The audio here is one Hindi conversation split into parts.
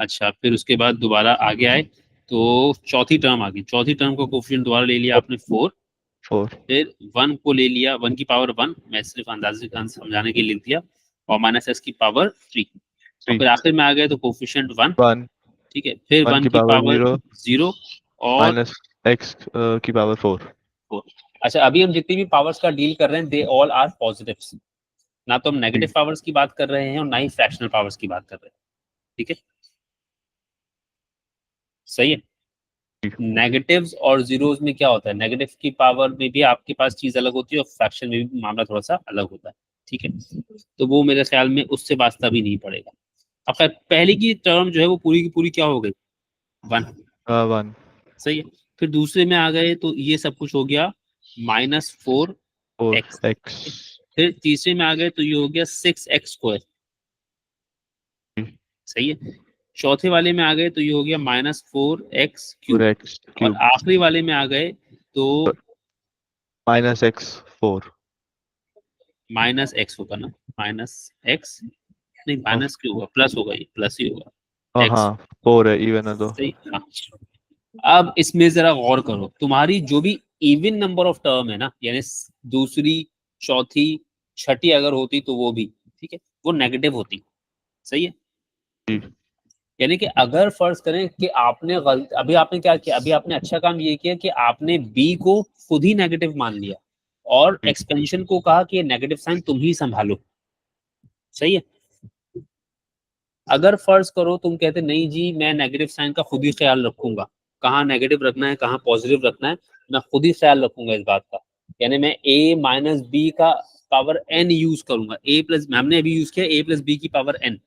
अच्छा, फिर उसके बाद दोबारा आगे आए तो चौथी टर्म आ गई। चौथी टर्म का कोफिशिएंट दोबारा ले लिया आपने 4, 4 फिर 1 को ले लिया, 1 की पावर 1, मैं सिर्फ अंदाजे समझाने के लिए लिख दिया, और माइनस एक्स की पावर 3, और 3 फिर आखिर में आ गए तो कोफिशिएंट 1, 1 ठीक है, फिर 1 1 की की पावर पावर 0 0 और माइनस x की पावर 4। 4। अच्छा, अभी हम जितनी भी पावर्स का डील कर रहे हैं दे ऑल आर पॉजिटिव्स, ना तो हम नेगेटिव पावर्स की बात कर रहे हैं और ना ही फ्रैक्शनल पावर्स की बात कर रहे हैं, ठीक है, सही है। नेगेटिव्स और जीरोस में क्या होता है, नेगेटिव की पावर में भी आपके पास चीज अलग होती है और फ्रैक्शन में भी मामला थोड़ा सा अलग होता है, ठीक है, तो वो मेरे ख्याल में उससे वास्ता भी नहीं पड़ेगा। अब पहली की टर्म जो है वो पूरी की पूरी क्या हो गई, 1, 1 सही है। फिर दूसरे में आ गए तो ये सब कुछ हो गया -4x, 4x फिर तीसरे में आ गए तो ये हो गया 6x², सही है। चौथे वाले में आ गए तो ये हो गया -4x³ 4x और क्यूब आखिरी वाले में आ गए तो माइनस x4 -x होगा ना, -x, नहीं माइनस क्यों होगा, प्लस होगा, ये प्लस ही होगा, x, हाँ 4 है, इवन है तो। सही, हाँ। अब इसमें जरा गौर करो, तुम्हारी जो भी इवन नंबर ऑफ टर्म है ना, यानी दूसरी, चौथी, छठी अगर होती तो वो भी, ठीक है, वो नेगेटिव होती, सही है। जी यानी कि अगर फर्ज करें कि आपने गलत, अभी आपने क्या किया, अभी आपने अच्छा काम ये किया कि आपने बी को खुद ही नेगेटिव मान लिया और जी एक्सपेंशन को कहा कि नेगेटिव साइन तुम ही संभालो, सही है। अगर फर्ज करो तुम कहते नहीं जी मैं नेगेटिव साइन का खुद ही ख्याल रखूंगा, कहाँ नेगेटिव रखना है कहाँ पॉजिटिव रखना है, मैं खुद ही ख्याल रखूंगा इस बात का, यानी मैं a माइनस बी का पावर n यूज करूंगा, a प्लस, हमने अभी यूज किया a प्लस बी की पावर n,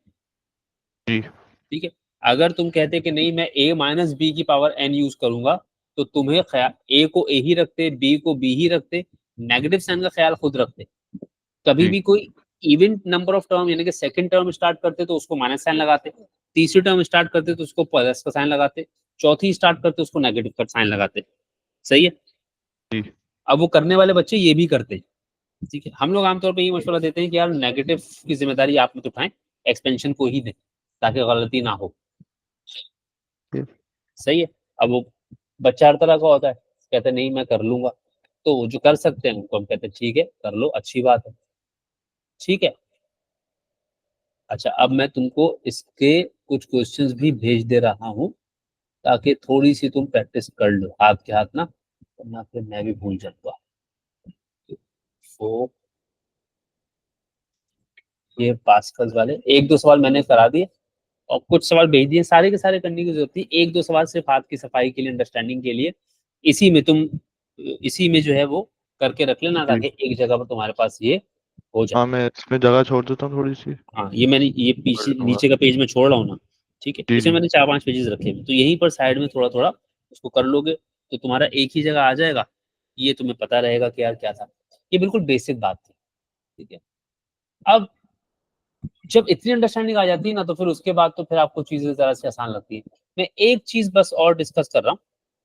जी ठीक है। अगर तुम कहते कि नहीं मैं a माइनस बी की पावर n यूज करूंगा, तो तुम्हें ख्याल a को a ही रखते, b को b ही रखते, नेगेटिव साइन का ख्याल खुद रखते। कभी जी भी कोई इवन नंबर ऑफ टर्म यानी कि सेकंड टर्म स्टार्ट करते तो उसको माइनस साइन लगाते, तीसरी टर्म स्टार्ट करते तो उसको प्लस का साइन लगाते, चौथी स्टार्ट करते उसको नेगेटिव का साइन लगाते, सही है। जी अब वो करने वाले बच्चे ये भी करते हैं, ठीक है। हम लोग आमतौर पर ये मशवरा देते हैं कि यार नेगेटिव की जिम्मेदारी आप मत उठाएं, एक्सपेंशन को ही दें ताकि गलती ना हो, जी सही है। अब वो बच्चा हर तरह का होता है, कहते नहीं मैं कर लूंगा, तो वो जो कर सकते हैं उनको हम कहते हैं ठीक है कर लो, अच्छी बात है, ठीक है। अच्छा, अब मैं तुमको इसके कुछ क्वेश्चंस भी भेज दे रहा हूँ ताकि थोड़ी सी तुम प्रैक्टिस कर लो हाथ के हाथ ना, वरना फिर मैं भी भूल जाऊंगा। तो ये पास्कल वाले एक दो सवाल मैंने करा दिए और कुछ सवाल भेज दिए, सारे के सारे करने की जरूरत नहीं, एक दो सवाल सिर्फ हाथ की सफाई के लिए, अंडरस्टैंडिंग के लिए, इसी में तुम, इसी में जो है वो करके रख लेना जी। ताकि एक जगह पर तुम्हारे पास ये हो जाए। हाँ मैं इसमें जगह छोड़ देता हूँ थोड़ी सी, हाँ, ये मैंने ये कर पीछे लूंगा। नीचे का पेज में छोड़ रहा हूँ ना, ठीक है, जी इसमें जी मैंने 4-5 पेजेस रखे हैं, तो यहीं पर साइड में थोड़ा थोड़ा उसको कर लोगे तो तुम्हारा एक ही जगह आ जाएगा, ये तुम्हें पता रहेगा कि यार क्या था। ये बिल्कुल बेसिक बात थी, ठीक है। अब जब इतनी अंडरस्टैंडिंग आ जाती है ना तो फिर उसके बाद तो फिर आपको चीजें जरा से आसान लगती है। मैं एक चीज बस और डिस्कस कर रहा हूँ,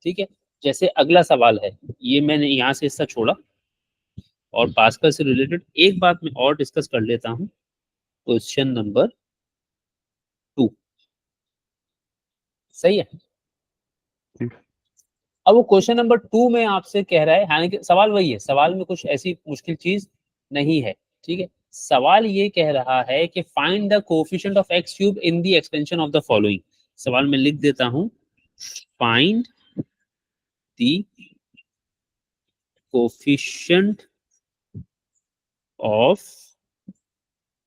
ठीक है। जैसे अगला सवाल है, ये मैंने यहाँ से हिस्सा छोड़ा और पास्कल से रिलेटेड एक बात मैं और डिस्कस कर लेता हूँ, क्वेश्चन नंबर 2, सही है। जी अब वो क्वेश्चन नंबर 2 में आपसे कह रहा है, हालांकि सवाल वही है, सवाल में कुछ ऐसी मुश्किल चीज नहीं है, ठीक है। सवाल ये कह रहा है कि find the coefficient of x cube in the expansion of the following. सवाल में लिख देता हूं, find the coefficient of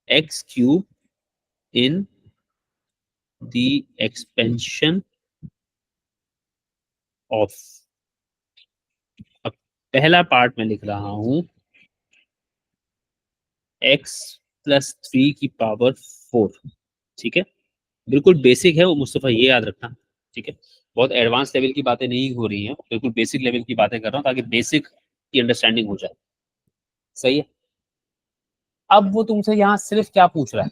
x cube in the expansion of. अब पहला पार्ट में लिख रहा हूं एक्स प्लस 3 की पावर 4, ठीक है। बिल्कुल बेसिक है वो मुस्तफा, ये याद रखना, ठीक है। बहुत एडवांस लेवल की बातें नहीं हो रही हैं, बिल्कुल बेसिक लेवल की बातें कर रहा हूँ ताकि बेसिक की अंडरस्टैंडिंग हो जाए, सही है। अब वो तुमसे यहाँ सिर्फ क्या पूछ रहा है,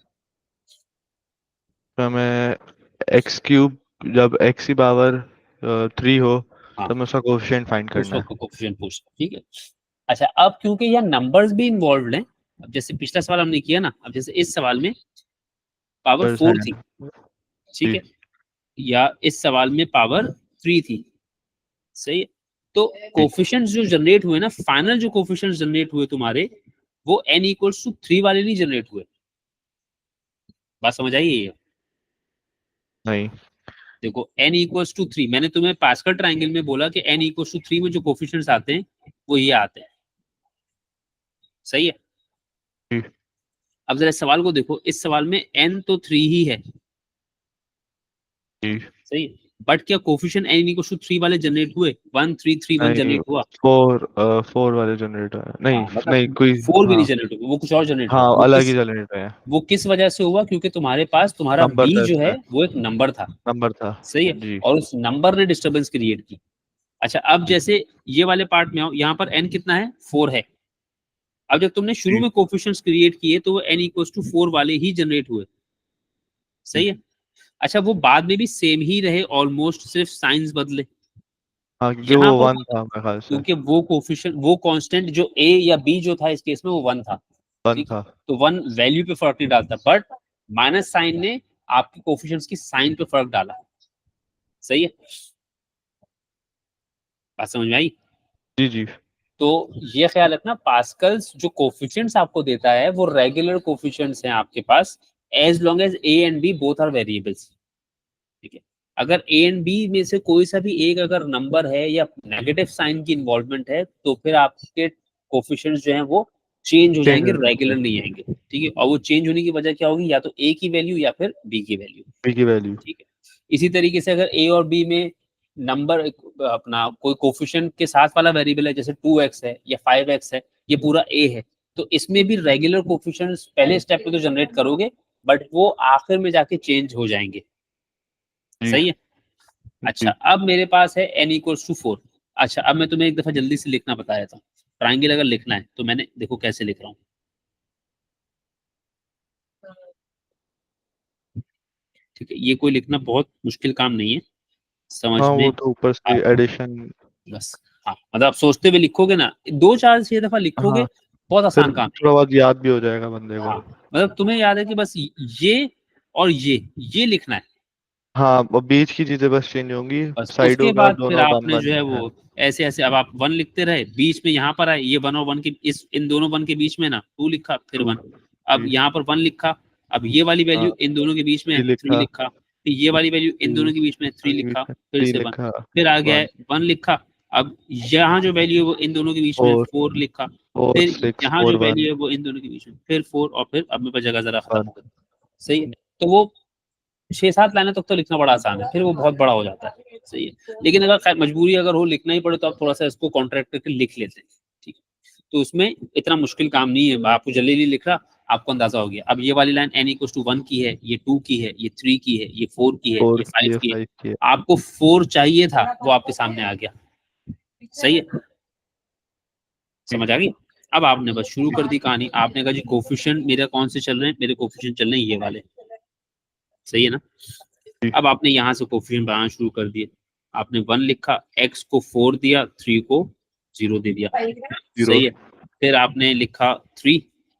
तो मैं एक्स क्यूब जब एक्स की पावर 3 हो हाँ तब मैं उसका कोफिशिएंट फाइंड उस करना वक्त है। कोफिशिएंट पूछ रहा है, ठीक है। अच्छा, अब क्योंकि यहाँ नंबर्स भी इन्वॉल्व हैं, अब जैसे पिछला सवाल हमने किया ना, अब जैसे इस सवाल में पावर पर 4 थी, साइन ठीक जी है, या इस सवाल में पावर 3 थी, सही है। तो कोफिशिएंट्स जो जनरेट हुए ना, फाइनल जो कोफिशिएंट्स जनरेट हुए तुम्हारे, वो n इक्वल्स टू 3 वाले नहीं जनरेट हुए। बात समझ आई है? नहीं। देखो n इक्वल्स टू 3, मैंने तुम्हें पास्कल ट्रायंगल में बोला कि n इक्वल्स टू 3 में जो कोफिशिएंट्स आते हैं वो ये आते हैं, सही है। जी अब जरा इस सवाल को देखो, इस सवाल में n तो 3 ही है, जी। सही है, बट क्या कोफिशिएंट n इक्वल्स टू 3 वाले जनरेट हुए? 1 3 3 1 नहीं, जनरेट हुआ? फोर वाले जनरेटर नहीं। हाँ मतलब नहीं कोई। 4 भी नहीं हाँ जनरेट हुआ, वो कुछ और जनरेट हुआ। हाँ, अलग ही जनरेटर है। वो किस वजह से हुआ? क्योंकि तुम्हारे पास तुम्हारा नंबर b था जो है इसमें। वो एक नंबर था, नंबर था। सही है, जी और उस नंबर ने डिस्टरबेंस क्रिएट की। अच्छा, अब जी जैसे ये वाले पार्ट में आओ, यहाँ पर n कितना है? 4 है। अब जब तुमने शुरू जी में कोफिशिएंट्स क्रिएट किए तो वो n इक्वल्स टू 4 वाले ही जनरेट हुए, जी। सही है। अच्छा, वो बाद में भी सेम ही रहे ऑलमोस्ट, सिर्फ साइंस बदले। हाँ, क्योंकि यहाँ वो पर वन था मेरे ख्याल से। क्योंकि वो कोफिशिएंट, वो कांस्टेंट जो a या b जो था इस केस में वो 1 था, वन ठीक है। था। तो 1 वैल्यू पे फर्क नहीं डालता, बट माइनस साइन ने आपके कोफिशिएंट्स की साइन पे फर्क डाला, सही है। बात समझ में आई? जी जी तो ये ख्याल रखना, पास्कल्स जो कोफिशिएंट्स आपको देता है वो रेगुलर कोफिशिएंट्स हैं आपके पास, as long as a and b both are variables, ठीक है। अगर a एंड b में से कोई सा भी एक अगर नंबर है या नेगेटिव साइन की इन्वॉल्वमेंट है तो फिर आपके कोफिशिएंट्स जो हैं वो चेंज हो चेंज जाएंगे, हो जाते रेगुलर हैं। नहीं आएंगे, ठीक है। और वो चेंज होने की वजह क्या होगी? या तो a की वैल्यू या फिर b की वैल्यू, पी की वैल्यू। ठीक है। इसी तरीके से अगर a और b में नंबर अपना कोई कोफिशिएंट के साथ वाला वेरिएबल है, जैसे 2x है या 5x है, ये पूरा a है, तो इसमें भी रेगुलर कोफिशिएंट्स पहले स्टेप पे तो जनरेट करोगे, बट वो आखिर में जाके चेंज हो जाएंगे, जी सही है। अच्छा, जी। अब मेरे पास है n इक्वल्स टू 4। अच्छा, अब मैं तुम्हें एक दफा जल्दी से लिखना बता देता हूँ। ट्राइंगल अगर लिखना है तो मैंने देखो कैसे लिख रहा हूँ, ठीक है। ये कोई लिखना बहुत मुश्किल काम नहीं है, समझ हाँ, वो में तो ऊपर आ, से एडिशन। बस, हाँ मतलब आप सोचते हुए लिखोगे ना, 2 4 6 दफा लिखोगे, हाँ, बहुत फिर आसान काम है। थोड़ा बहुत याद भी हो जाएगा बंदे को। हाँ मतलब तुम्हें याद है कि बस ये और ये लिखना है, हाँ, वो बीच की चीजें बस चेंज होंगी। बस उसके साइडों का बाद फिर दोनों वन आपने वन जो है है। वो ऐसे ऐसे, अब आप 1 लिखते रहे, बीच में यहाँ पर आए ये 1 और 1 के इस इन दोनों 1 के बीच में ना 2 लिखा, फिर टू। 1। अब जी। यहाँ पर 1 लिखा, अब ये वाली हाँ, वैल्यू इन दोनों के बीच में है, थ्री 3 लिखा। लिखा, फिर ये वाली वैल्यू इन थ्री। दोनों के बीच में है, 3 लिखा, फिर थ्री से 1, लिखा। फिर आ गया है वन। 1 लिखा। अब यहाँ जो वैल्यू है वो इन दोनों के बीच में है, फोर। 4 लिखा, फोर फिर सिक्स यहाँ फोर जो वन वैल्यू है वो इन दोनों के बीच में, फिर 4, और फिर अब मेरे पास जगह जरा खत्म वन। हो गई, सही है। तो वो 6 7 लाइनें तक तो लिखना बड़ा आसान है, फिर वो बहुत बड़ा हो जाता है, सही है। लेकिन अगर खैर मजबूरी अगर हो लिखना ही पड़े तो आप थोड़ा सा इसको कॉन्ट्रैक्ट करके लिख लेते हैं, ठीक है। तो उसमें इतना मुश्किल काम नहीं है, आपको जल्दी जल्दी लिख रहा, आपको अंदाजा हो गया। अब ये वाली लाइन n इक्वल्स टू 1 की है, ये 2 की है, ये 3 की है, ये 4 की है, फोर ये की 5 है, की है। फाइव की है। आपको 4 चाहिए था, वो आपके सामने आ गया, सही है। जी समझ आ गई? अब आपने बस शुरू कर दी कहानी, आपने कहा जी कोफिशिएंट मेरा कौन से चल रहे हैं? मेरे कोफिशिएंट चल रहे हैं ये वाले, सही है ना। जी अब आपने यहाँ से कोफिशिएंट बनाना शुरू कर दिए, आपने 1 लिखा, x को 4 दिया, 3 को 0 दे दिया, जीरो। सही है। फिर आपने लिखा 3,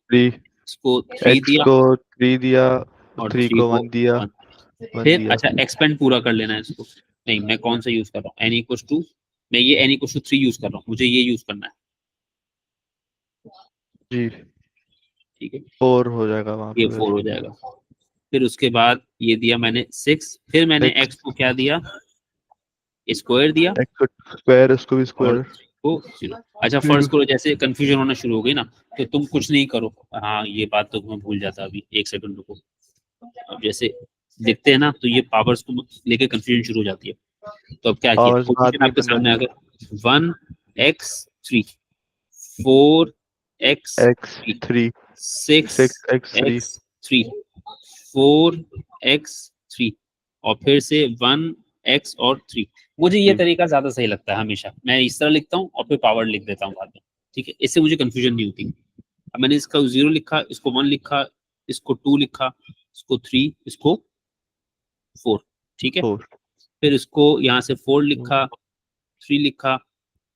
थ्री। इसको 3 एक्स दिया को थ्री दिया। और थ्री 3 को को वन दिया। 1। वन फिर दिया। अच्छा एक्सपेंड पूरा कर लेना है इसको, नहीं मैं कौन सा यूज कर रहा हूँ, n इक्वल्स टू, मैं ये n इक्वल्स टू 3 यूज कर रहा हूँ, मुझे ये यूज करना है, जी। ठीक है। फोर हो जाएगा वहां ये पे 4 हो वैसे। जाएगा। फिर उसके बाद ये दिया मैंने 6, फिर मैंने x सिक्स। को क्या दिया? स्क्वायर दिया, एक्स स्क्वायर, उसको भी और स्क्वायर। 3 को 0। अच्छा जीरो। फर्स्ट करो, जैसे कंफ्यूजन होना शुरू हो गई ना, तो तुम कुछ नहीं करो, हाँ ये बात तो मैं भूल जाता, अभी 1 सेकंड रुको। अब जैसे देखते हैं ना तो ये पावर्स को लेके कंफ्यूजन शुरू हो जाती है। तो अब क्या किया, पावर्स बाद कोफिशिएंट में आपके करना सामने आ चाहिए। गए, 1x3, 4x3, x three. Six x three. 6x3, 4x3, और फिर से 1x और 3। मुझे ये जी तरीका ज्यादा सही लगता है, हमेशा मैं इस तरह लिखता हूँ और फिर पावर लिख देता हूँ बाद में, ठीक है। इससे मुझे कंफ्यूजन नहीं होती। अब मैंने इसका 0 लिखा, इसको 1 लिखा, इसको 2 लिखा, इसको 3, इसको 4, ठीक है। फोर। फिर इसको यहाँ से 4 लिखा, 3 लिखा,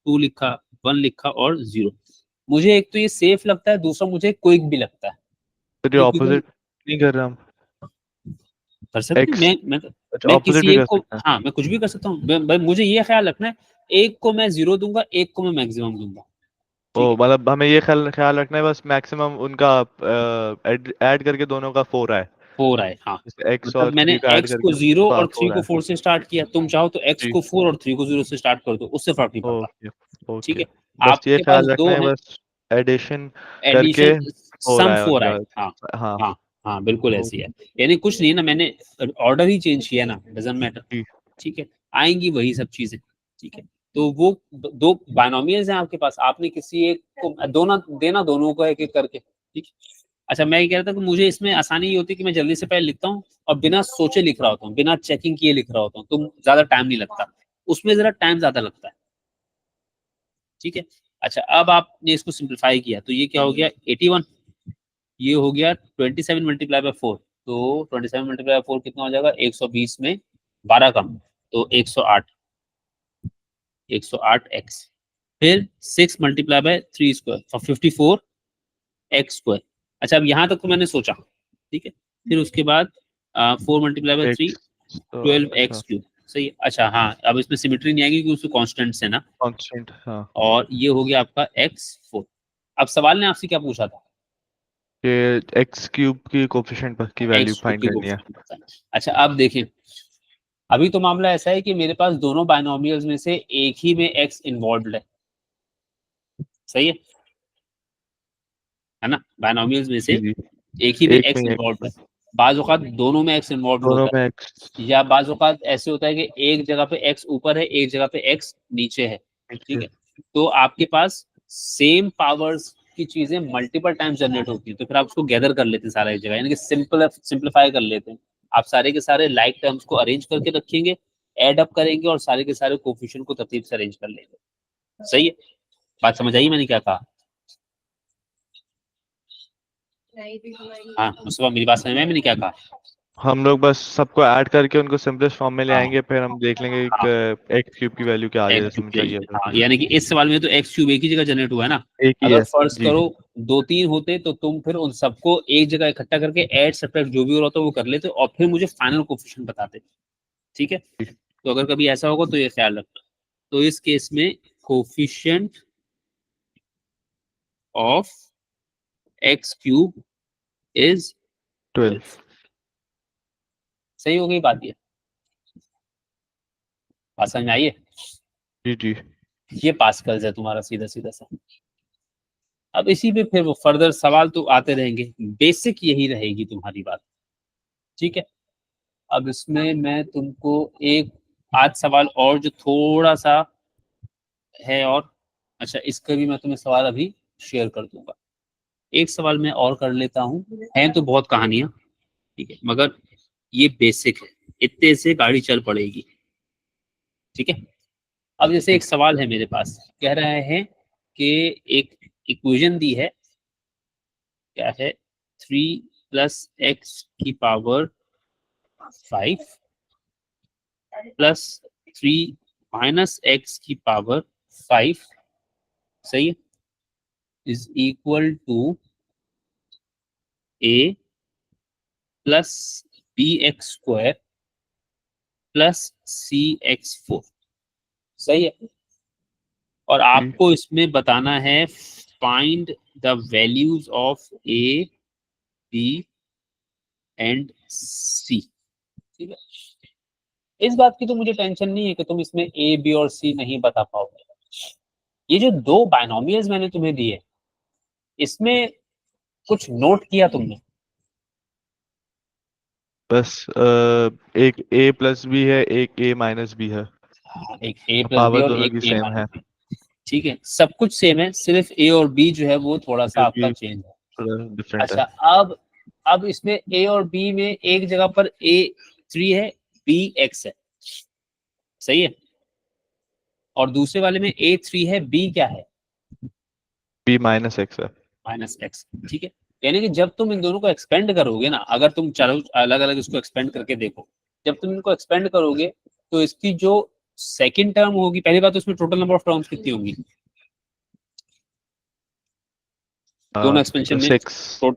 2 लिखा, 1 लिखा और 0। मुझे एक तो ये सेफ लगता है, दूसरा मुझे क्विक भी लगता है, तो ये क्योंकि तुम ऑपोजिट नहीं कर रहे हम। कर सकते हैं। x मैं अच्छा मैं ऑपोजिट किसी भी एक कर को, सकते हैं। हाँ मैं कुछ भी कर सकता हूँ भाई, मुझे ये ख्याल रखना है एक को मैं 0 दूंगा, एक को मैं मैक्सिमम दूंगा, ओ ठीक है। मतलब हमें ये ख्याल ख्याल रखना है बस मैक्सिमम उनका ऐड करके दोनों का 4 आए। 4 आए, हाँ। जैसे x मतलब और मैंने 3 का ऐड x को करके 0 और 3 4 को आए। 4 से स्टार्ट किया, तुम चाहो तो x जी। को 4 और 3 को 0 से स्टार्ट कर दो, उससे फर्क नहीं पड़ता, ओके ठीक ओके। है। बस ये आपके पास ख्याल रखना दो है हैं, बस एडिशन करके एडिशन 4 सम आए 4 उनका। आए, हाँ। हाँ। हाँ हाँ बिल्कुल ओ, ऐसी है। यानी कुछ नहीं है ना, मैंने ऑर्डर ही चेंज किया ना, डजंट मैटर, जी ठीक है। आएंगी वही सब चीजें, ठीक है। तो वो दो बायनोमियल्स हैं आपके पास, आपने किसी एक को दोनों देना, दोनों को एक एक करके, ठीक है। अच्छा मैं ये कह रहा था कि मुझे इसमें आसानी ये होती है कि मैं जल्दी से पहले लिखता हूँ और बिना सोचे लिख रहा होता हूँ, बिना चेकिंग किए लिख रहा होता हूँ, तो ज्यादा टाइम नहीं लगता। उसमें जरा टाइम ज्यादा लगता है, ठीक है। अच्छा अब आपने इसको सिंप्लीफाई किया तो ये क्या हो गया 81, ये हो गया 27 मल्टीप्लाई बाय 4, तो 27 मल्टीप्लाई बाय 4 कितना हो जाएगा, 120 में 12 कम, तो 108, 108 एक्स। फिर 6 multiply by 3 square, 54 x square. अच्छा अब यहाँ तक तो मैंने सोचा, ठीक है। फिर उसके बाद 4 मल्टीप्लाई बाय 3, एक्स तो 12 अच्छा एक्स क्यूब, सही है। अच्छा हाँ, अब इसमें सिमेट्री नहीं आएगी क्योंकि उसमें कॉन्स्टेंट्स है ना। कांस्टेंट हाँ। और ये हो गया आपका x4। अब सवाल ने आपसे क्या पूछा था, ये एक्स क्यूब की कोफिशिएंट की वैल्यू एक्स क्यूब फाइंड के करनी है। कोफिशिएंट बताना। अच्छा अब देखें, अभी तो मामला ऐसा है कि मेरे पास दोनों बायनोमियल्स में से एक ही में x इन्वॉल्व है, सही है ना। बायनोमियल्स में से जी जी। एक ही में एक में x एक इन्वॉल्व है, बाज औकात दोनों में x इन्वॉल्व दोनों होता में एक्स है, या बाज औकात ऐसे होता है कि एक जगह पे x ऊपर है, एक जगह पे x नीचे है, ठीक नीचे। है। तो आपके पास सेम पावर्स की चीजें मल्टीपल टाइम्स जनरेट होती है, तो फिर आप उसको गैदर कर लेते हैं सारा एक जगह, यानी कि सिंप्लीफाई कर लेते हैं। आप सारे के सारे लाइक टर्म्स को अरेंज करके रखेंगे, एड अप करेंगे और सारे के सारे कोफिशिएंट को तरतीब से अरेंज कर लेंगे, सही है। बात समझ आई मैंने क्या कहा, हाँ मुस्तफा मेरी बात समझ में आई मैंने क्या कहा। हम लोग बस सबको ऐड करके उनको सिंपलेस्ट फॉर्म में ले हाँ आएंगे, फिर हम देख लेंगे हाँ, कि एक्स क्यूब की वैल्यू क्या आ रही है एक्स जैसे क्यूब हमें चाहिए चाहिए, तो। हाँ यानी कि इस सवाल में तो एक्स क्यूब एक ही जगह जनरेट हुआ है ना। एक ही अगर है। फर्ज जी करो दो तीन होते तो तुम फिर उन सबको एक जगह इकट्ठा करके ऐड सब्ट्रैक्ट जो भी हो रहा था वो कर लेते और फिर मुझे फाइनल कोफिशिएंट बताते, ठीक है। जी। तो अगर कभी ऐसा होगा तो ये ख्याल रखना। तो इस केस में coefficient of x cube is 12, 12। सही हो गई बात, बात समझ में आई है। जी जी। ये पास्कल्स है तुम्हारा सीधा सीधा सा। अब इसी पे फिर वो फर्दर सवाल तो आते रहेंगे, बेसिक यही रहेगी तुम्हारी बात, ठीक है। अब इसमें मैं तुमको एक आज सवाल और जो थोड़ा सा है और, अच्छा इसका भी मैं तुम्हें सवाल अभी शेयर कर दूंगा। एक सवाल मैं और कर लेता हूँ, है तो बहुत कहानियां, ठीक है, मगर ये बेसिक है, इतने से गाड़ी चल पड़ेगी, ठीक है। अब जैसे जी एक सवाल है मेरे पास, कह रहे हैं कि एक इक्वेशन दी है, क्या है, 3 + x⁵ +3 - x⁵ सही है, is equal to a +bx² +cx4, सही है। और जी। आपको इसमें बताना है find the values of a, b and c, ठीक है। इस बात की तो मुझे टेंशन नहीं है कि तुम इसमें ए बी और सी नहीं बता पाओगे। ये जो दो बायनोमियल्स मैंने तुम्हें दिए, इसमें कुछ नोट किया तुमने, बस एक a प्लस बी है, एक a माइनस बी है। हाँ, एक ए प्लस बी पावर और दोनों एक की ए सेम माइनस है। बी, ठीक है, सब कुछ सेम है, सिर्फ ए और बी जो है वो थोड़ा सा आपका क्योंकि चेंज है। थोड़ा डिफरेंट है। अच्छा अब इसमें ए और बी में एक जगह पर a 3 है, बी x है, सही है। और दूसरे वाले में a 3 है, बी क्या है, b माइनस एक्स है। -x, ठीक है। यानी कि जब तुम इन दोनों को एक्सपेंड करोगे ना, अगर तुम चलो अलग अलग इसको एक्सपेंड करके देखो, जब तुम इनको एक्सपेंड करोगे तो इसकी जो सेकंड टर्म होगी, पहली बात तो इसमें टोटल नंबर ऑफ टर्म्स कितनी होंगी, दोनों एक्सपेंशन में 6।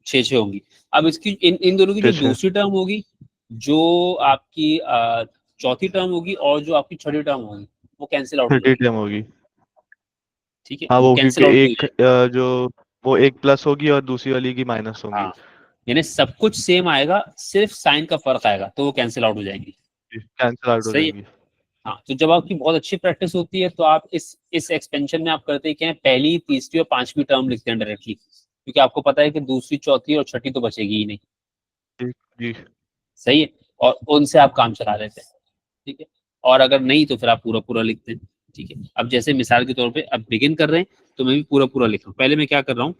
6 6 होंगी। अब इसकी इन दोनों की जो 6 6। दूसरी टर्म होगी जो आपकी चौथी टर्म होगी और जो आपकी छठी टर्म होगी वो कैंसिल आउट हो थर्टी जाएगी। टर्म होगी। ठीक है, हाँ, वो वो कैंसिल क्योंकि आउट हो एक जाएगी। जो वो एक प्लस होगी और दूसरी वाली की माइनस होंगी। हाँ, यानी सब कुछ सेम आएगा, सिर्फ साइन का फर्क आएगा, तो वो कैंसिल आउट हो जाएंगी। कैंसिल आउट हो सही है। जाएंगी। हाँ, तो जब आपकी बहुत अच्छी प्रैक्टिस होती है तो आप इस एक्सपेंशन में आप करते क्या है, पहली, तीसरी और पांचवी टर्म लिखते हैं डायरेक्टली, क्योंकि आपको पता है कि दूसरी, चौथी और छठी तो बचेगी ही नहीं। जी जी। सही है, और उनसे आप काम चला लेते हैं। ठीक है, और अगर नहीं तो फिर आप पूरा पूरा लिखते हैं। ठीक है, अब जैसे मिसाल के तौर पे अब बिगिन कर रहे हैं तो मैं भी पूरा पूरा लिख रहा हूँ। पहले मैं क्या कर रहा हूँ,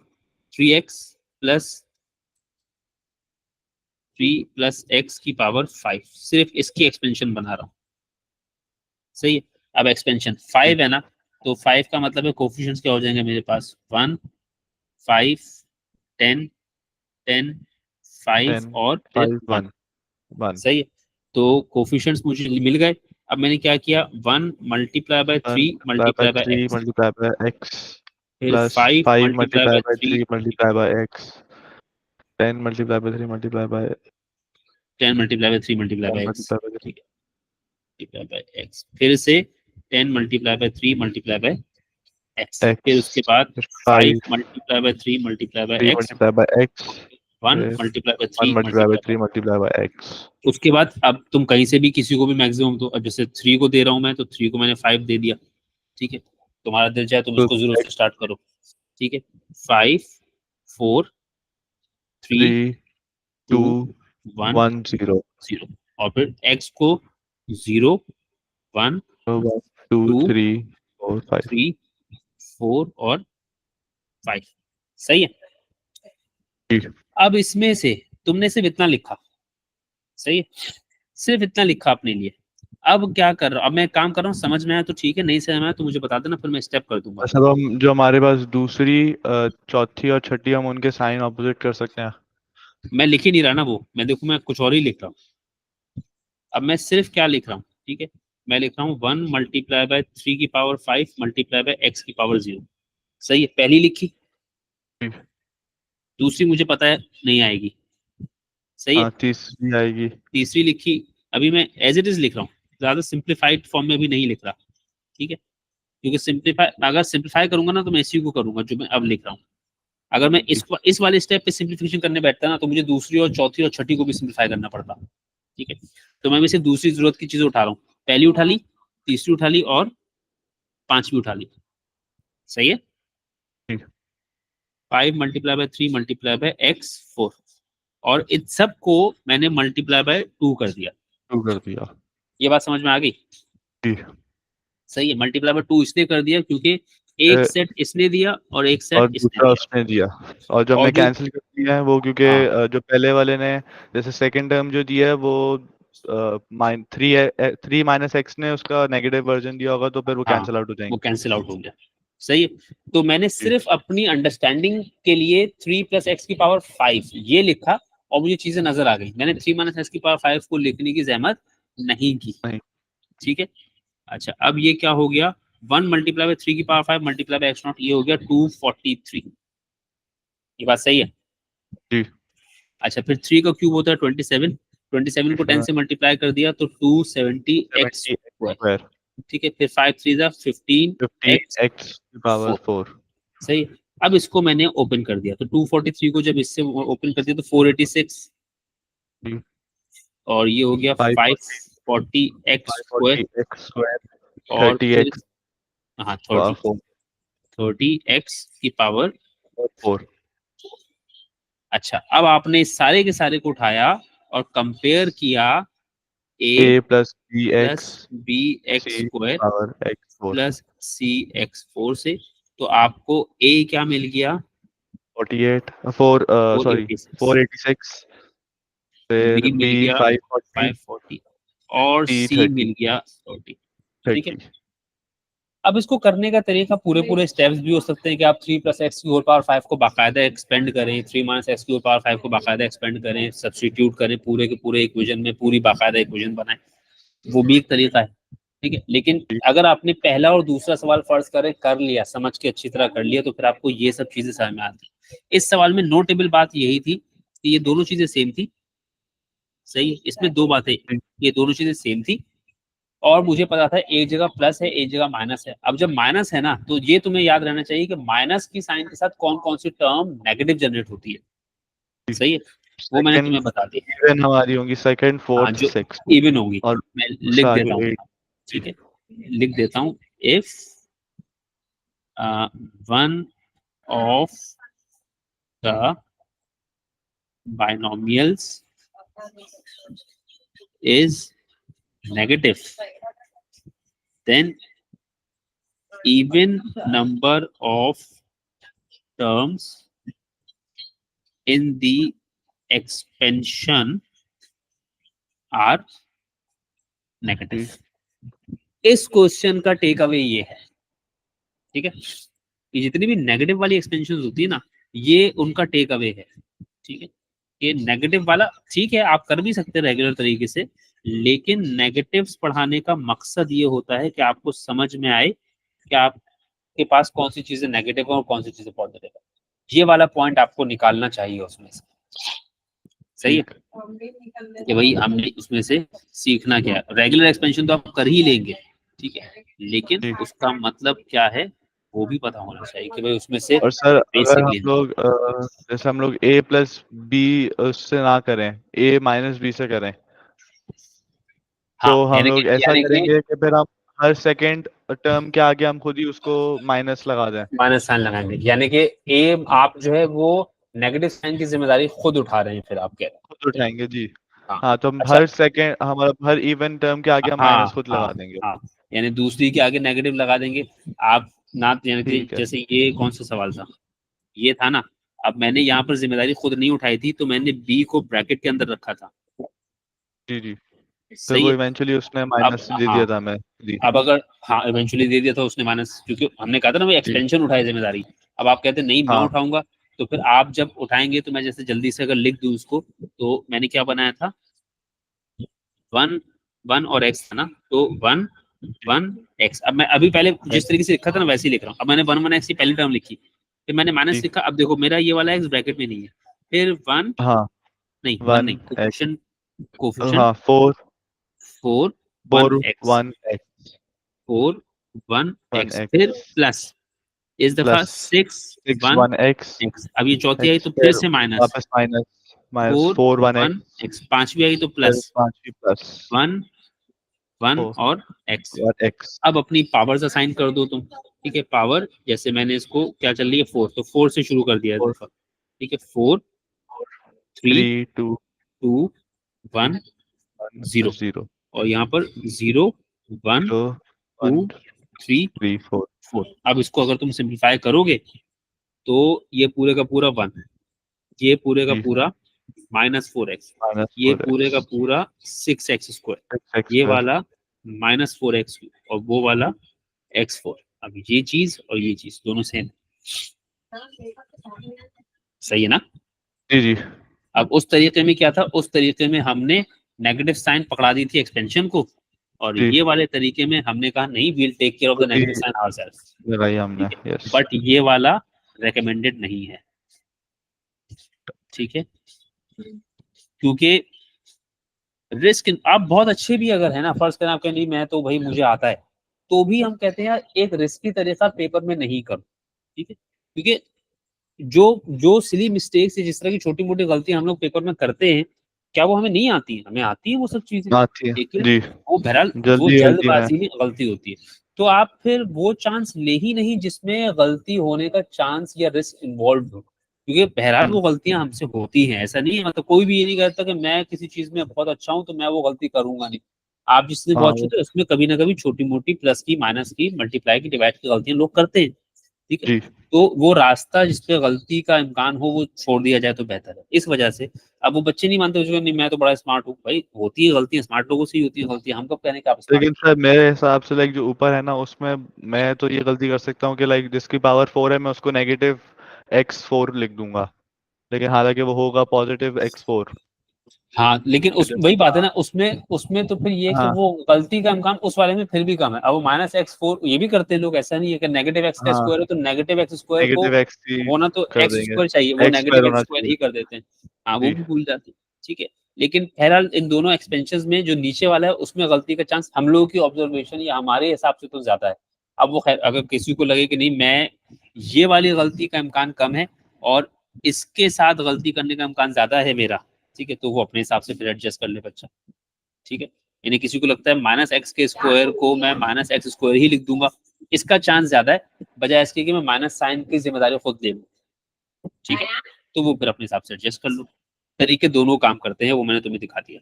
3x+3 + x⁵ सिर्फ इसकी एक्सपेंशन बना रहा हूँ। सही है, अब एक्सपेंशन 5 है ना, तो 5 का मतलब है कोफिशिएंट्स क्या हो जाएंगे मेरे पास, 1, 5, 10, 10, 5 10 और फिर 5 1। 1 1 सही है, तो कोफिशिएंट्स मुझे मिल गए। अब मैंने क्या किया, 1 multiply by 1 3 multiplied by multiply by 3 x, multiplied by x फिर plus 5 5 multiply bye multiplied by 3 3 multiplied by x, 10 multiplied by 3 multiplied by 10 multiply by 3 multiply 10 by x. multiplied by 3 ठीक है, मल्टीप्लाई बाय एक्स, फिर से 10 multiply by 3 multiply by x, फिर उसके x, बाद फिर 5 5 multiply by 3 multiply by 3 x, multiplied by x, 1 फिर multiply by 1 3 multiplied by multiply 3 by. multiplied by x। उसके बाद अब तुम कहीं से भी किसी को भी मैक्सिमम, तो अब जैसे 3 को दे रहा हूं मैं, तो 3 को मैंने 5 दे दिया। ठीक है, तुम्हारा दिल चाहे तुम तो इसको 0 से x स्टार्ट करो। ठीक है, 5, 4, 3, 3 2, 2 1, 1 0 0, और फिर एक्स को 0, 1, 1 2 2, 3 4 5। 3, 4 और 5। सही है, जी। अब इसमें से तुमने सिर्फ इतना लिखा। सही है, सिर्फ इतना लिखा अपने लिए। अब क्या कर रहा हूं, अब मैं काम कर रहा हूँ, समझ में आया तो ठीक है, नहीं समझ में आया तो मुझे बता देना, फिर मैं स्टेप कर दूंगा। अच्छा, तो हम जो हमारे पास दूसरी चौथी और छठी, हम उनके साइन ऑपोजिट कर सकते हैं। मैं लिख ही नहीं रहा ना वो, मैं देखू मैं कुछ और ही लिख रहा हूँ। अब मैं सिर्फ क्या लिख रहा हूँ, ठीक है, मैं लिख रहा हूँ 1 मल्टीप्लाई बाय 3 की पावर 5 मल्टीप्लाई बाय x⁻0। सही है, पहली लिखी, जी। दूसरी मुझे पता है नहीं आएगी। सही है, हाँ, तीसरी आएगी। तीसरी लिखी, अभी मैं एज इट इज लिख रहा हूँ, ज्यादा सिंप्लीफाइड फॉर्म में भी नहीं लिख रहा। ठीक है, क्योंकि सिंप्लीफाई, अगर सिंप्लीफाई करूंगा ना तो मैं इसी को करूंगा जो मैं अब लिख रहा हूँ। अगर मैं इस वाले स्टेप पे सिंप्लीफिकेशन करने बैठता ना तो मुझे दूसरी और चौथी और छठी को भी सिंप्लीफाई करना पड़ता। ठीक है, तो मैं वैसे दूसरी जरूरत की चीज उठा रहा हूँ, पहली उठा ली, तीसरी उठा ली और पांचवी उठा ली। सही है, जी। 5 multiply by 3 multiply bye x 4, और इन सब को मैंने मल्टीप्लाई बाय 2 कर दिया। शुरू कर दिया। ये बात समझ में आ गई। जी। सही है, मल्टीप्लाई बाय 2 इसलिए कर दिया क्योंकि एक ए, सेट इसने दिया और एक और सेट इसने दूसरा दिया। उसने दिया। और जो और हमने जो, कैंसिल कर दिया है वो, क्योंकि हाँ जो पहले वाले ने, जैसे सेकंड टर्म जो दिया है वो 3 माइनस एक्स ने उसका नेगेटिव वर्जन दिया होगा, तो फिर वो हाँ, कैंसिल आउट हो वो जाएंगे। कैंसिल आउट हो गया। सही है, तो मैंने जी। सिर्फ अपनी अंडरस्टैंडिंग के लिए 3 + x⁵ ये लिखा, और मुझे चीजें नजर आ गई। मैंने 3 - x⁵ को लिखने की जहमत नहीं की। नहीं। ठीक है, अच्छा, अब ये क्या हो गया, 1 मल्टीप्लाई बाय 3 की पावर 5 मल्टीप्लाई बाय x0, ये हो गया 243। ये बात सही है। जी। अच्छा, फिर 3 का क्यूब होता है 27, 27 को 10 से मल्टीप्लाई कर दिया तो 270x²। 70x²। ठीक है, फिर 5 3 15 x 15x⁴। 4। सही है, अब इसको मैंने ओपन कर दिया तो 243 को जब इससे ओपन कर दिया तो 486, जी। और ये हो गया 540 540x², 540x²। और फिर 30x हाँ 30, 4 30x⁴। 4। अच्छा, अब आपने इस सारे के सारे को उठाया और कंपेयर किया, a a plus b plus x b x c square power x4। Plus c x4 से, तो आपको a क्या मिल गया, 48 4 सॉरी 486, 486। फिर बी मिल बी गया 540। 540, और सी सी 30 मिल गया 30। ठीक है, 30। अब इसको करने का तरीका, पूरे पूरे स्टेप्स भी हो सकते हैं कि आप 3 + x⁵ को बाकायदा एक्सपेंड करें, 3 - x⁵ को बाकायदा एक्सपेंड करें, सब्सटीट्यूट करें पूरे के पूरे इक्वेशन में, पूरी बाकायदा इक्वेशन बनाएं, वो भी एक तरीका है। ठीक है, लेकिन अगर आपने पहला और दूसरा सवाल फर्ज करें कर लिया, समझ के अच्छी तरह कर लिया, तो फिर आपको ये सब चीजें समझ में आती। इस सवाल में नोटेबल बात यही थी कि ये दोनों चीजें सेम थी। सही है, इसमें दो बातें, ये दोनों चीजें सेम थी, और मुझे पता था एक जगह प्लस है एक जगह माइनस है। अब जब माइनस है ना, तो ये तुम्हें याद रहना चाहिए कि माइनस की साइन के साथ कौन कौन सी टर्म नेगेटिव जनरेट होती है। सही है, वो मैंने तुम्हें सेकंड बता दी। इवन हमारी होंगी सेकंड हाँ, फोर्थ जो सिक्स, इवन होगी, और मैं उससे लिख आगे देता हूँ। 8। ठीक है, लिख देता हूँ, if one of the binomials is negative, then even number of terms in the expansion are negative। इस क्वेश्चन का टेक अवे ये है, ठीक है, कि जितनी भी नेगेटिव वाली एक्सपेंशन होती है ना, ये उनका टेक अवे है। ठीक है, ये नेगेटिव वाला ठीक है, आप कर भी सकते हैं रेगुलर तरीके से, लेकिन नेगेटिव्स पढ़ाने का मकसद ये होता है कि आपको समझ में आए कि आपके पास कौन सी चीजें नेगेटिव है और कौन सी चीजें पॉजिटिव है। ये वाला पॉइंट आपको निकालना चाहिए उसमें से। सही है, कि भाई हमने उसमें से सीखना क्या है। रेगुलर एक्सपेंशन तो आप कर ही लेंगे, ठीक है, लेकिन उसका मतलब क्या है वो भी पता होना चाहिए कि भाई उसमें से और सर अगर हम बेसिकली। लोग जैसे हम लोग a प्लस बी उससे ना करें, a माइनस बी से करें, हाँ, तो हम लोग ऐसा यानी कि करेंगे कि फिर हम हर सेकंड टर्म के आगे हम खुद ही उसको माइनस लगा दें। माइनस साइन लगाएंगे, यानी कि ए आप जो है वो नेगेटिव साइन की जिम्मेदारी खुद उठा रहे हैं, फिर आप कह रहे खुद उठाएंगे जी। हैं। हाँ, हाँ, तो हम अच्छा, हर सेकंड हमारा हर इवन टर्म के आगे हम हाँ माइनस खुद हाँ लगा देंगे। हाँ, यानी दूसरी के आगे नेगेटिव लगा देंगे आप ना, यानी कि ठीक है जैसे ये कौन सा सवाल था, ये था ना। अब मैंने यहाँ पर जिम्मेदारी खुद नहीं उठाई थी, तो मैंने बी को ब्रैकेट के अंदर रखा था। जी जी। फिर सही वो है, इवेंचुअली उसने अब माइनस दे हाँ, दिया था मैं जी। अब अगर हाँ इवेंचुअली दे दिया था उसने माइनस, क्योंकि हमने कहा था ना भाई जी एक्सटेंशन उठाए जिम्मेदारी। अब आप कहते नहीं मैं हाँ उठाऊंगा, तो फिर आप जब उठाएंगे तो मैं जैसे जल्दी से अगर लिख दूं उसको, तो मैंने क्या बनाया था, वन, वन और एक्स था ना, तो वन जी। One x. अब मैं अभी पहले जिस X, तरीके से लिखा था ना वैसे ही लिख रहा हूँ। अब मैंने वन वन एक्स की पहली टर्म लिखी, फिर मैंने माइनस जी लिखा। अब देखो मेरा ये वाला एक्स ब्रैकेट में नहीं है, फिर वन, हाँ नहीं वन नहीं, वन एक्स, कोफिशिएंट, कोफिशिएंट हाँ four, four, one four x, one x, four one one x, फिर एक्स प्लस इस दफा plus six six one one x x. अब ये चौथी आई एक्स, तो फिर फिर से माइनस, वापस minus minus four four one one x, x. पांचवी आई तो फिर प्लस पांचवी प्लस वन वन फोर और एक्स। वन एक्स, अब अपनी पावर्स असाइन कर दो तुम। ठीक है, पावर जैसे मैंने इसको क्या चल रही है फोर, तो फोर से शुरू कर दिया इस फोर दफा। ठीक है, four, three, three two two, one, one zero, zero और यहाँ पर zero, one, zero two, one three, three four. Four. अब इसको अगर तुम सिंप्लीफाई करोगे तो ये पूरे का पूरा वन, ये पूरे का जी पूरा माइनस फोर एक्स, माइनस ये फोर पूरे एक्स, का पूरा six x square, six x ये स्क्वायर। वाला माइनस फोर एक्स, और वो वाला एक्स फोर। अब ये चीज और ये चीज दोनों सेम, सही है ना। जी जी अब उस तरीके में क्या था, उस तरीके में हमने नेगेटिव साइन पकड़ा दी थी एक्सपेंशन को, और जी, ये वाले तरीके में हमने कहा नहीं, we'll take care of the खुद ही नेगेटिव साइन आवरसेल्फ। लगाई हमने, ठीक है, यस। बट ये वाला रेकमेंडेड नहीं है। ठीक है, क्योंकि रिस्क, आप बहुत अच्छे भी अगर है ना, फर्स्ट करें आप कहें नहीं मैं तो भाई मुझे आता है, तो भी हम कहते हैं यार एक रिस्की तरीका पेपर में नहीं करो। ठीक है, क्योंकि जो जो सिली मिस्टेक्स है, जिस तरह की छोटी मोटी गलतियां हम लोग पेपर में करते हैं, क्या वो हमें नहीं आती है? हमें आती है वो सब चीजें, आती है लेकिन जी, वो बहरहाल वो जल्दी जल्दी में। जल्दबाजी में गलती होती है। तो आप फिर वो चांस ले ही नहीं जिसमें गलती होने का चांस या रिस्क इन्वॉल्व हो, क्योंकि बहरहाल वो गलतियां हमसे होती हैं। ऐसा नहीं है, मतलब कोई भी ये नहीं कहता कि मैं किसी चीज में बहुत अच्छा हूं तो मैं वो गलती करूंगा नहीं। आप जिसमें हाँ बहुत अच्छे थे उसमें कभी ना कभी छोटी मोटी प्लस की, माइनस की, मल्टीप्लाई की, डिवाइड की गलतियां लोग करते हैं। ठीक है, जी तो वो रास्ता जिसपे गलती का इम्कान हो वो छोड़ दिया जाए तो बेहतर है। इस वजह से अब वो बच्चे नहीं मानते, जो नहीं मैं तो बड़ा स्मार्ट हूँ, भाई होती है गलतियां, स्मार्ट लोगों से ही होती है गलतियां, हम कब कहने का आप स्मार्ट। लेकिन सर मेरे हिसाब से लाइक जो ऊपर है ना उसमें मैं तो ये गलती कर सकता हूँ कि लाइक जिसकी पावर फोर है मैं उसको नेगेटिव एक्स फोर लिख दूंगा, लेकिन हालांकि वो होगा पॉजिटिव एक्स फोर। हाँ, लेकिन उस वही बात है ना, उसमें उसमें तो फिर ये कि हाँ वो गलती का इम्कान उस वाले में फिर भी कम है। अब वो माइनस एक्स फोर ये भी करते हैं लोग, ऐसा नहीं है कि नेगेटिव एक्स का हाँ स्क्वायर है तो नेगेटिव एक्स स्क्वायर को नेगेटिव एक्स ही होना तो कर एक्स देंगे, स्क्वायर चाहिए, वो एक्स नेगेटिव स्क्वायर एक्स होना स्क्वायर चाहिए ही कर देते हैं। हाँ, वो जी। भी भूल जाते हैं। ठीक है, लेकिन बहरहाल इन दोनों एक्सपेंशन में जो नीचे वाला है उसमें गलती का चांस हम लोगों की ऑब्जर्वेशन या हमारे हिसाब से तो ज्यादा है। अब वो खैर अगर किसी को लगे कि नहीं मैं ये वाली गलती का इम्कान कम है और इसके साथ गलती करने का इम्कान ज्यादा है मेरा, ठीक है, तो वो अपने हिसाब से फिर एडजस्ट कर ले बच्चा, ठीक है। यानी किसी को लगता है माइनस एक्स के स्क्वायर को मैं माइनस एक्स स्क्वायर ही लिख दूंगा, इसका चांस ज्यादा है बजाय इसके कि मैं माइनस साइन की जिम्मेदारी खुद ले लूँ, ठीक है, तो वो फिर अपने हिसाब से एडजस्ट कर लो। तरीके दोनों काम करते हैं, वो मैंने तुम्हें दिखा दिया।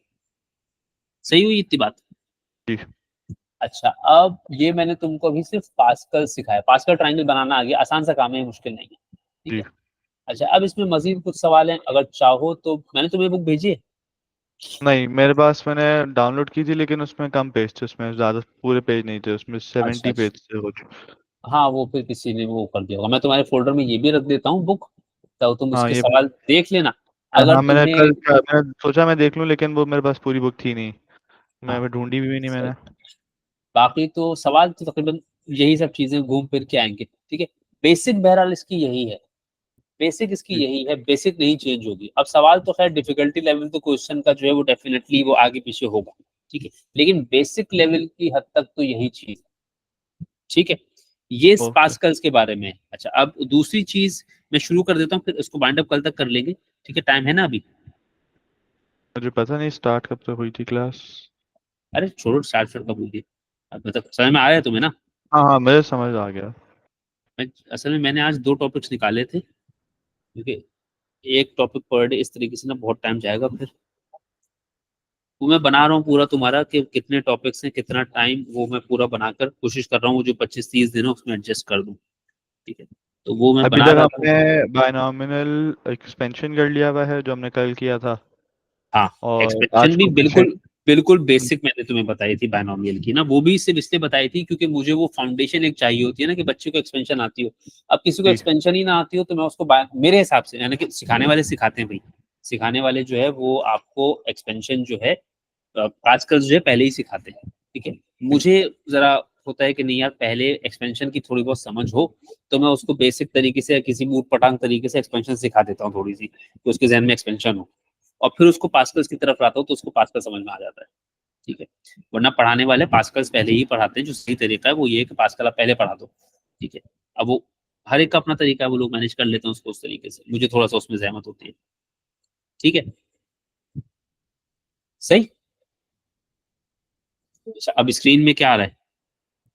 सही हुई इतनी बात? जी अच्छा, अब ये मैंने तुमको अभी सिर्फ पास्कल सिखाया, पास्कल ट्रायंगल बनाना आ गया, आसान सा काम है, मुश्किल नहीं है, ठीक जी। है। अच्छा, अब इसमें मजीद कुछ सवाल हैं, अगर चाहो तो मैंने तुम्हें बुक भेजी है। नहीं मेरे पास, मैंने डाउनलोड की थी लेकिन उसमें कम पेज थे, उसमें ज्यादा पूरे पेज नहीं थे, उसमें अच्छा 70 अच्छा, पेज थे कुछ। हाँ वो फिर किसी ने वो कर दिया होगा, मैं तुम्हारे फोल्डर में ये भी रख देता हूँ बुक, तो तुम हाँ इसके ये, सवाल देख लेना। अगर हाँ तुम्हें मैंने सोचा मैं देख लूं, लेकिन वो मेरे पास पूरी बुक थी नहीं, मैं हाँ अभी ढूंढी भी नहीं सही, मैंने। बाकी तो सवाल तो तकरीबन यही सब चीजें घूम फिर के आएंगे, ठीक है। बेसिक बहरहाल इसकी यही है, बेसिक इसकी जी यही है, बेसिक नहीं चेंज होगी। अब सवाल तो खैर डिफिकल्टी लेवल तो क्वेश्चन का जो है वो डेफिनेटली वो आगे पीछे होगा, ठीक है, लेकिन बेसिक लेवल की हद तक तो यही चीज है, ठीक है। ये ओके। पास्कल्स के बारे में है। अच्छा, अब दूसरी चीज मैं शुरू कर देता हूँ, फिर उसको बाइंड अप कल तक कर लेंगे, ठीक है, टाइम है ना अभी? मुझे पता नहीं स्टार्ट कब तक हुई थी क्लास। अरे छोड़ो, स्टार्ट कर बोल दिए, अब मतलब समझ में आ रहा है तुम्हें ना? हाँ हाँ मुझे समझ आ गया। असल में मैंने आज दो टॉपिक्स निकाले थे, क्योंकि एक टॉपिक पर डे इस तरीके से ना बहुत टाइम जाएगा फिर, तो मैं बना रहा हूँ पूरा तुम्हारा कि कितने टॉपिक्स हैं कितना टाइम, वो मैं पूरा बनाकर कोशिश कर रहा हूँ वो जो 25-30 दिन है उसमें एडजस्ट कर दूँ, ठीक है, तो वो मैं अभी बना तक रहा था। हमने बायनॉमिनल एक्सपेंशन कर लिया हुआ है जो हमने कल किया था, हाँ, और एक्सपेंशन आज भी कोफिशिएंट। बिल्कुल बिल्कुल बेसिक मैंने तुम्हें बताई थी बायनोमियल की ना, वो भी सिर्फ इसलिए बताई थी क्योंकि मुझे वो फाउंडेशन एक चाहिए होती है ना कि बच्चे को एक्सपेंशन आती हो। अब किसी को जी एक्सपेंशन ही ना आती हो तो मैं उसको मेरे हिसाब से, यानी कि सिखाने वाले सिखाते हैं भाई, सिखाने वाले जो है वो आपको एक्सपेंशन जो है आजकल जो है पहले ही सिखाते हैं, ठीक है। जी मुझे जरा होता है कि नहीं यार, पहले एक्सपेंशन की थोड़ी बहुत समझ हो तो मैं उसको बेसिक तरीके से किसी ऊट पटांग तरीके से एक्सपेंशन सिखा देता हूँ थोड़ी सी, तो उसके जहन में एक्सपेंशन हो, और फिर उसको पास्कल्स की तरफ लाता हूँ तो उसको पास्कल समझ में आ जाता है, ठीक है। वरना पढ़ाने वाले पास्कल्स पहले ही पढ़ाते हैं, जो सही तरीका है वो ये है कि पास्कल आप पहले पढ़ा दो, ठीक है। अब वो हर एक का अपना तरीका है, वो लोग मैनेज कर लेते हैं उसको उस तरीके से, मुझे थोड़ा सा उसमें जहमत होती है, ठीक है। सही। अच्छा, अब स्क्रीन में क्या आ रहा है?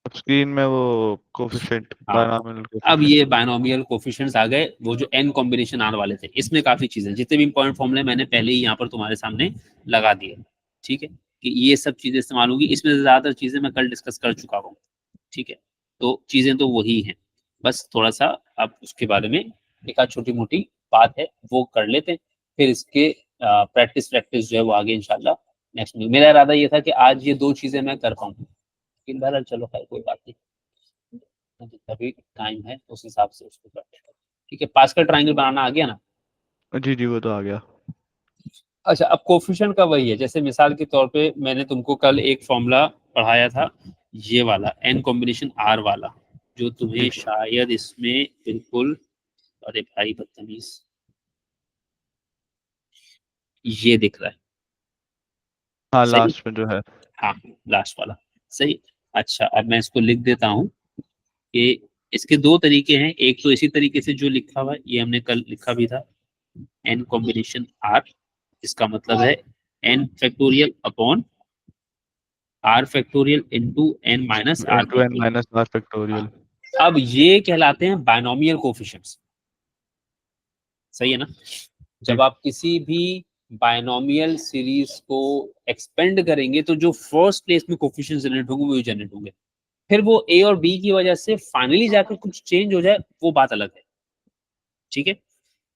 अब स्क्रीन में वो कोफिशिएंट, हाँ, बायनॉमिनल अब ये कोफिशिएंट। बायनोमियल कोफिशिएंट्स आ गए, वो जो एन कॉम्बिनेशन आने वाले थे, इसमें काफी चीजें, जितने भी इंपॉर्टेंट फॉर्मूले मैंने पहले ही यहाँ पर तुम्हारे सामने लगा दिए, ठीक है, कि ये सब चीजें इस्तेमाल होंगी, इसमें से ज्यादातर चीजें मैं कल डिस्कस कर चुका हूँ, ठीक है। तो चीजें तो वही हैं, बस थोड़ा सा अब उसके बारे में एक आध छोटी मोटी बात है वो कर लेते हैं, फिर इसके प्रैक्टिस प्रैक्टिस जो है वो आगे इंशाल्लाह नेक्स्ट में। मेरा इरादा ये था कि आज ये दो चीजें मैं कर पाऊँ, लेकिन बहरहाल चलो खैर कोई बात नहीं, जितना भी टाइम है उस हिसाब से उसको करते हैं, ठीक है। पास्कल ट्रायंगल बनाना आ गया ना? जी जी वो तो आ गया। अच्छा, अब कोफिशिएंट का वही है, जैसे मिसाल के तौर पे मैंने तुमको कल एक फॉर्मूला पढ़ाया था, ये वाला एन कॉम्बिनेशन आर वाला, जो तुम्हें जी शायद इसमें बिल्कुल, अरे भाई बदतमीज, ये दिख रहा है, हाँ सही, लास्ट में जो है। हाँ लास्ट वाला, सही। अच्छा, अब मैं इसको लिख देता हूँ कि इसके दो तरीके हैं, एक तो इसी तरीके से जो लिखा हुआ है ये हमने कल लिखा भी था, एन कॉम्बिनेशन आर, इसका मतलब है n factorial upon r factorial into n minus r into n factorial. Minus r हाँ, फैक्टोरियल। अब ये कहलाते हैं बायनोमियल कोफिशिएंट्स, सही है ना? जी जब आप किसी भी बायनोमियल सीरीज को एक्सपेंड करेंगे तो जो फर्स्ट प्लेस में कोफिशिएंट्स जनरेट होंगे वो जनरेट होंगे, फिर वो ए और बी की वजह से फाइनली जाकर कुछ चेंज हो जाए वो बात अलग है, ठीक है। जी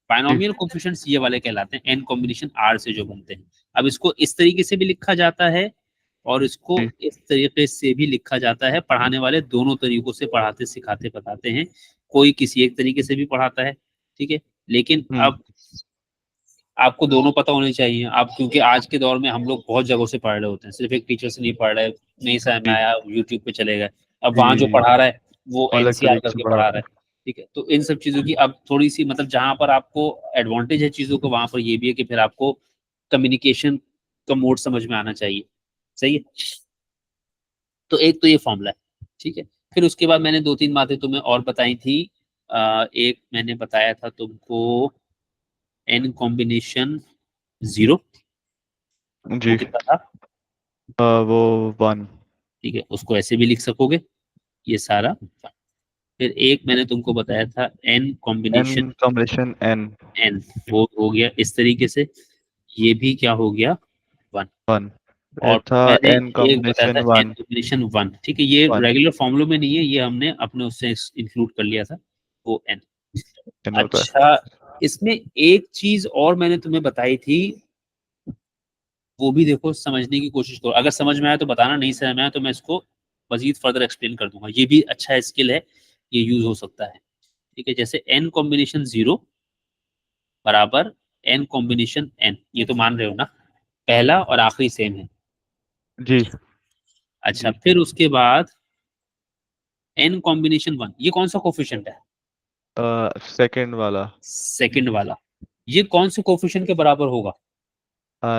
बायनोमियल कोफिशिएंट्स ये वाले कहलाते हैं एन कॉम्बिनेशन आर से जो बनते हैं। अब इसको इस तरीके से भी लिखा जाता है और इसको जी इस तरीके से भी लिखा जाता है, पढ़ाने वाले दोनों तरीकों से पढ़ाते सिखाते बताते हैं, कोई किसी एक तरीके से भी पढ़ाता है, ठीक है। लेकिन हम्म। अब आपको दोनों पता होने चाहिए, आप क्योंकि आज के दौर में हम लोग बहुत जगहों से पढ़ रहे होते हैं, सिर्फ एक टीचर से नहीं पढ़ रहे, नहीं समझ में जी आया यूट्यूब पे चले गए, अब जी वहां जी जो जी पढ़ा रहा है वो अलग एनसीआर तरीके से करके पढ़ा रहा पढ़ाते है, हैं। ठीक है। तो इन सब चीजों की अब थोड़ी सी मतलब जहां पर आपको एडवांटेज है चीजों को, वहां पर ये भी है कि फिर आपको कम्युनिकेशन का मोड समझ में आना चाहिए, सही है। तो एक तो ये फॉर्मूला है, ठीक है। फिर उसके बाद मैंने 2-3 बातें तुम्हें और बताई थी। एक मैंने बताया था तुमको एन कॉम्बिनेशन 0, वो जी। कितना था? वो 1। ठीक है, उसको ऐसे भी लिख सकोगे, ये सारा। फिर एक मैंने तुमको बताया था n n combination combination n. N, वो हो गया इस तरीके से। ये भी क्या हो गया? 1। 1 और था। मैंने एन एक बताया था कॉम्बिनेशन एन 1। कॉम्बिनेशन 1, ठीक है। ये 1 रेगुलर फॉर्मूले में नहीं है, ये हमने अपने उससे इंक्लूड कर लिया था, वो एन। एन होता है। अच्छा, इसमें एक चीज और मैंने तुम्हें बताई थी, वो भी देखो समझने की कोशिश करो। अगर समझ में आया तो बताना, नहीं समझ में आया तो मैं इसको मजीद फर्दर एक्सप्लेन कर दूंगा। ये भी अच्छा स्किल है, ये यूज हो सकता है, ठीक है। जैसे एन कॉम्बिनेशन 0 बराबर एन कॉम्बिनेशन एन, ये तो मान रहे हो ना, पहला और आखिरी सेम है। जी। अच्छा, जी। फिर उसके बाद एन कॉम्बिनेशन 1, ये कौन सा कोफिशिएंट है? सेकंड वाला। सेकंड वाला। ये कौन से कोफिशिएंट के बराबर होगा?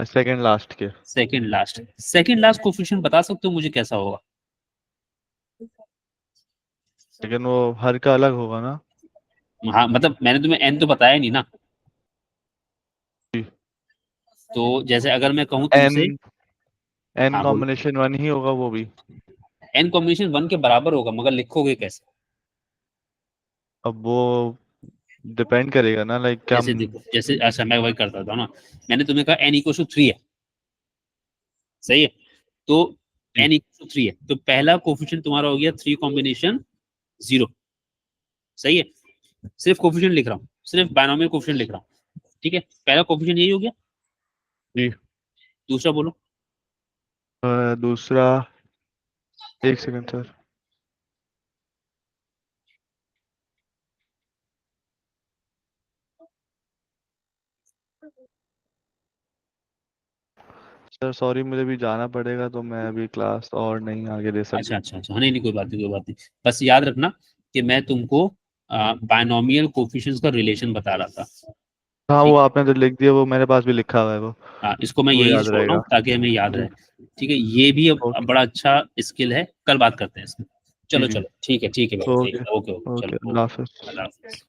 सेकंड लास्ट के। Second last. Second last coefficient बता सकते हो मुझे कैसा होगा? लेकिन वो हर का अलग होगा ना। हाँ, मतलब मैंने तुम्हें एन तो बताया नहीं ना। जी। तो जैसे अगर मैं कहूँ एन तुमसे, एन हाँ बोलो। कॉम्बिनेशन 1 ही होगा वो भी। एन कॉम्बिनेशन 1 के बराबर होगा, मगर लिखोगे कैसे? अब वो डिपेंड करेगा ना, लाइक क्या जैसे देखो, जैसे अच्छा मैं वही करता था ना, मैंने तुम्हें कहा एन इक्वल टू 3 है, सही है। तो जी। एन इक्वल टू 3 है, तो पहला कोफिशिएंट तुम्हारा हो गया 3 कॉम्बिनेशन 0, सही है। सिर्फ कोफिशिएंट लिख रहा हूँ, सिर्फ बायनोमियल कोफिशिएंट लिख रहा हूँ, ठीक है। पहला कोफिशिएंट यही हो गया। जी। दूसरा बोलो। दूसरा, एक सेकंड सर। सर सॉरी, मुझे भी जाना पड़ेगा, तो मैं अभी क्लास और नहीं आगे दे अच्छा सकता। अच्छा अच्छा, हाँ, नहीं नहीं, कोई बात नहीं, कोई बात नहीं। बस याद रखना कि मैं तुमको बायनोमियल कोफिशिएंट्स का रिलेशन बता रहा था, हाँ, वो ठीक है। आपने जो लिख दिया वो मेरे पास भी लिखा हुआ है वो। हाँ, इसको मैं वो यही याद छोड़ रहा रहेगा। हूँ ताकि हमें याद जी। रहे, ठीक है। ये भी अब ओके। बड़ा अच्छा स्किल है, कल बात करते हैं इसमें। जी। चलो जी। चलो, ठीक है भाई, ठीक ओके। है, ओके ओके, ओके, चलो अल्लाह ओके। हाफिज। अल्लाह हाफिज़।